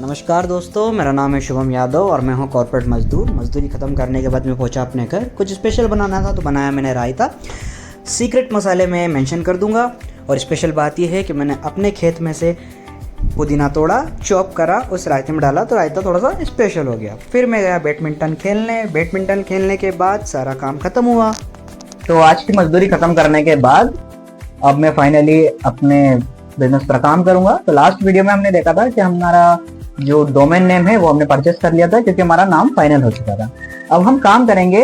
नमस्कार दोस्तों, मेरा नाम है शुभम यादव और मैं हूं कॉर्पोरेट मजदूर। मजदूरी ख़त्म करने के बाद मैं पहुंचा अपने घर। कुछ स्पेशल बनाना था तो बनाया मैंने रायता। सीक्रेट मसाले मैं मेंशन कर दूंगा। और स्पेशल बात यह है कि मैंने अपने खेत में से पुदीना तोड़ा, चॉप करा, उस रायते में डाला तो रायता थोड़ा सा स्पेशल हो गया। फिर मैं गया बैडमिंटन खेलने। बैडमिंटन खेलने के बाद सारा काम ख़त्म हुआ। तो आज की मजदूरी ख़त्म करने के बाद अब मैं फाइनली अपने बिजनेस पर काम करूंगा। तो लास्ट वीडियो में हमने देखा था कि हमारा जो डोमेन नेम है वो हमने परचेस कर लिया था क्योंकि हमारा नाम फाइनल हो चुका था। अब हम काम करेंगे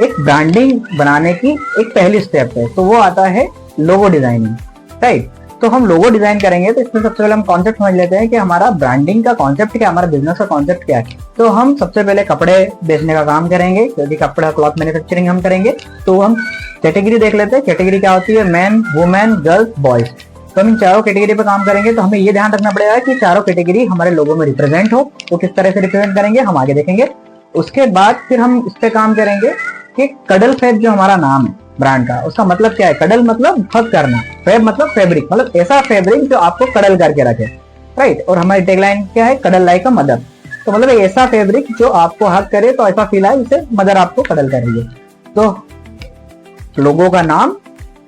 एक ब्रांडिंग बनाने की एक पहली स्टेप है, तो वो आता है लोगो डिजाइनिंग, राइट। तो हम लोगो डिजाइन करेंगे तो इसमें सबसे पहले हम कॉन्सेप्ट समझ लेते हैं कि हमारा ब्रांडिंग का कॉन्सेप्ट क्या, हमारा बिजनेस का कॉन्सेप्ट क्या है। तो हम सबसे पहले कपड़े बेचने का काम करेंगे, क्योंकि कपड़ा क्लॉथ मैन्युफैक्चरिंग हम करेंगे। तो हम कैटेगरी देख लेते हैं। कैटेगरी क्या होती है? Man, women, girls, boys. तो हम इन चारों कैटेगरी पे काम करेंगे। तो हमें ये ध्यान रखना पड़ेगा कि चारों कैटेगरी हमारे लोगो में रिप्रेजेंट हो। तो किस तरह से रिप्रेजेंट करेंगे हम आगे देखेंगे। उसके बाद फिर हम इस पे काम करेंगे कि कडल फैब जो हमारा नाम है ब्रांड का, उसका मतलब क्या है? कडल मतलब हक करना, फैब मतलब फैब्रिक, मतलब ऐसा फैब्रिक जो आपको कडल करके रखे, राइट। और हमारी टैगलाइन क्या है? Cuddle like a mother. तो मतलब ऐसा फैब्रिक जो आपको हक करे तो ऐसा फील आए जैसे मदर आपको कडल कर रही है। तो लोगो का नाम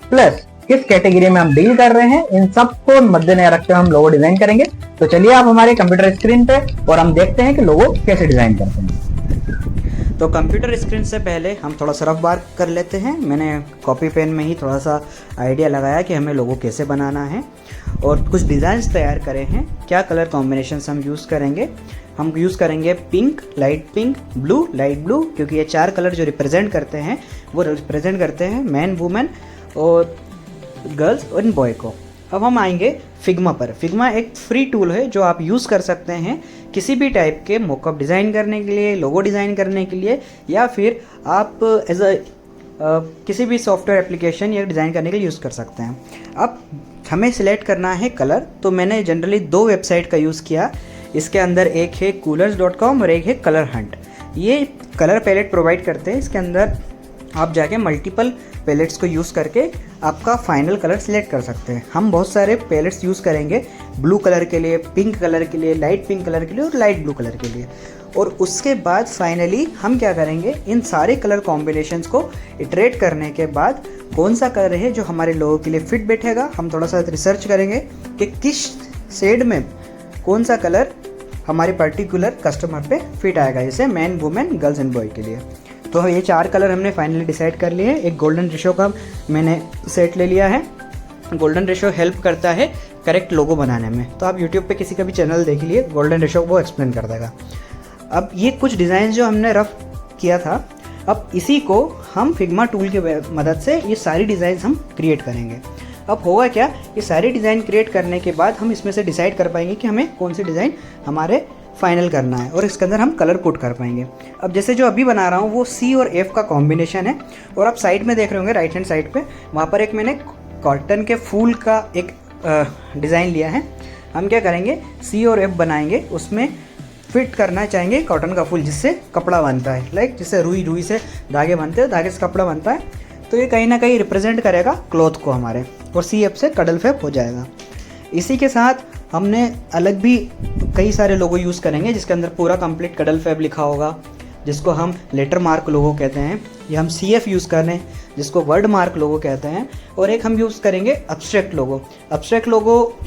प्लस किस कैटेगरी में हम डील कर रहे हैं, इन सबको मद्देनजर रखते हुए हम लोगो डिजाइन करेंगे। तो चलिए आप हमारे कंप्यूटर स्क्रीन पे और हम देखते हैं कि लोगो कैसे डिजाइन करते हैं। तो कंप्यूटर स्क्रीन से पहले हम थोड़ा सा रफ बार कर लेते हैं। मैंने कॉपी पेन में ही थोड़ा सा आइडिया लगाया कि हमें लोगो कैसे बनाना है और कुछ डिज़ाइंस तैयार करे हैं। क्या कलर कॉम्बिनेशन हम यूज़ करेंगे? हम यूज़ करेंगे pink, light pink, blue, light blue, क्योंकि ये चार कलर जो रिप्रेजेंट करते हैं वो रिप्रेजेंट करते हैं मैन, वुमेन और गर्ल्स और बॉय को। अब हम आएंगे फिग्मा पर। फिग्मा एक फ्री टूल है जो आप यूज़ कर सकते हैं किसी भी टाइप के मॉकअप डिज़ाइन करने के लिए, लोगो डिज़ाइन करने के लिए, या फिर आप एज किसी भी सॉफ्टवेयर एप्लीकेशन या डिज़ाइन करने के लिए यूज़ कर सकते हैं। अब हमें सिलेक्ट करना है कलर। तो मैंने जनरली दो वेबसाइट का यूज़ किया। इसके अंदर एक है coolers.com और एक है कलर हंट। ये कलर पैलेट प्रोवाइड करते हैं। इसके अंदर आप जाके मल्टीपल पैलेट्स को यूज़ करके आपका फाइनल कलर सिलेक्ट कर सकते हैं। हम बहुत सारे पैलेट्स यूज़ करेंगे, ब्लू कलर के लिए, पिंक कलर के लिए, लाइट पिंक कलर के लिए और लाइट ब्लू कलर के लिए। और उसके बाद फाइनली हम क्या करेंगे, इन सारे कलर कॉम्बिनेशंस को इटरेट करने के बाद कौन सा कलर है जो हमारे लोगों के लिए फिट बैठेगा, हम थोड़ा सा रिसर्च करेंगे कि किस शेड में कौन सा कलर हमारे पर्टिकुलर कस्टमर पे फिट आएगा, जैसे man, women, girls and boy के लिए। तो ये चार कलर हमने फाइनली डिसाइड कर लिए हैं। एक गोल्डन रेशो का मैंने सेट ले लिया है। गोल्डन रेशो हेल्प करता है करेक्ट लोगो बनाने में। तो आप यूट्यूब पे किसी का भी चैनल देख लिए, गोल्डन रेशो वो एक्सप्लेन कर देगा। अब ये कुछ डिज़ाइन जो हमने रफ किया था, अब इसी को हम फिग्मा टूल की मदद से ये सारी डिज़ाइन हम क्रिएट करेंगे। अब होगा क्या, ये सारी डिज़ाइन क्रिएट करने के बाद हम इसमें से डिसाइड कर पाएंगे कि हमें कौन सी डिज़ाइन हमारे फाइनल करना है और इसके अंदर हम कलर पुट कर पाएंगे। अब जैसे जो अभी बना रहा हूँ वो C और F का कॉम्बिनेशन है। और आप साइड में देख रहे होंगे राइट हैंड साइड पे, वहाँ पर एक मैंने कॉटन के फूल का एक डिज़ाइन लिया है। हम क्या करेंगे, C और F बनाएंगे, उसमें फिट करना चाहेंगे कॉटन का फूल जिससे कपड़ा बनता है, लाइक जिससे रुई से धागे बनते हैं, धागे से कपड़ा बनता है। तो ये कहीं ना कहीं रिप्रेजेंट करेगा क्लॉथ को हमारे, और C F से कडल फैब हो जाएगा। इसी के साथ हमने अलग भी कई सारे लोगो यूज़ करेंगे जिसके अंदर पूरा कंप्लीट कडल फैब लिखा होगा, जिसको हम लेटर मार्क लोगो कहते हैं, या हम CF यूज़ कर रहे हैं जिसको वर्ड मार्क लोगो कहते हैं। और एक हम यूज़ करेंगे एब्स्ट्रैक्ट लोगो। एब्स्ट्रैक्ट लोगो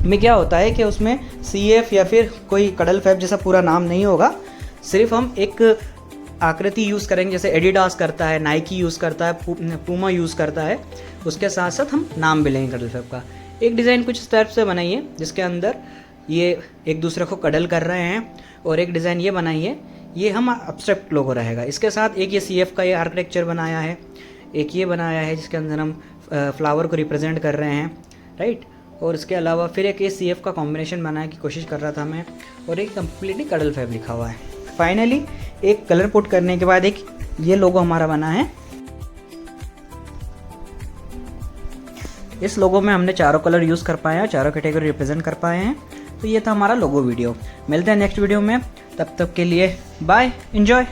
में क्या होता है कि उसमें CF या फिर कोई कडल फैब जैसा पूरा नाम नहीं होगा, सिर्फ हम एक आकृति यूज़ करेंगे, जैसे एडिडास करता है, नाइकी यूज़ करता है, पूमा यूज़ करता है, उसके साथ साथ हम नाम भी लेंगे कडल फैब का। एक डिज़ाइन कुछ इस टाइप से बनाइए जिसके अंदर ये एक दूसरे को कडल कर रहे हैं, और एक डिज़ाइन ये बनाइए, ये हम एब्स्ट्रैक्ट लोगो रहेगा। इसके साथ एक ये CF का ये आर्किटेक्चर बनाया है, एक ये बनाया है जिसके अंदर हम फ्लावर को रिप्रेजेंट कर रहे हैं, राइट। और इसके अलावा फिर एक ये CF का कॉम्बिनेशन बनाने की कोशिश कर रहा था मैं, और एक कम्प्लीटली कडल फैब लिखा हुआ है। फाइनली एक कलर पुट करने के बाद एक ये लोगो हमारा बना है। इस लोगो में हमने चारों कलर यूज़ कर पाए हैं, चारों कैटेगरी रिप्रेजेंट कर पाए हैं। तो ये था हमारा लोगो वीडियो। मिलते हैं नेक्स्ट वीडियो में, तब तक के लिए बाय, एंजॉय।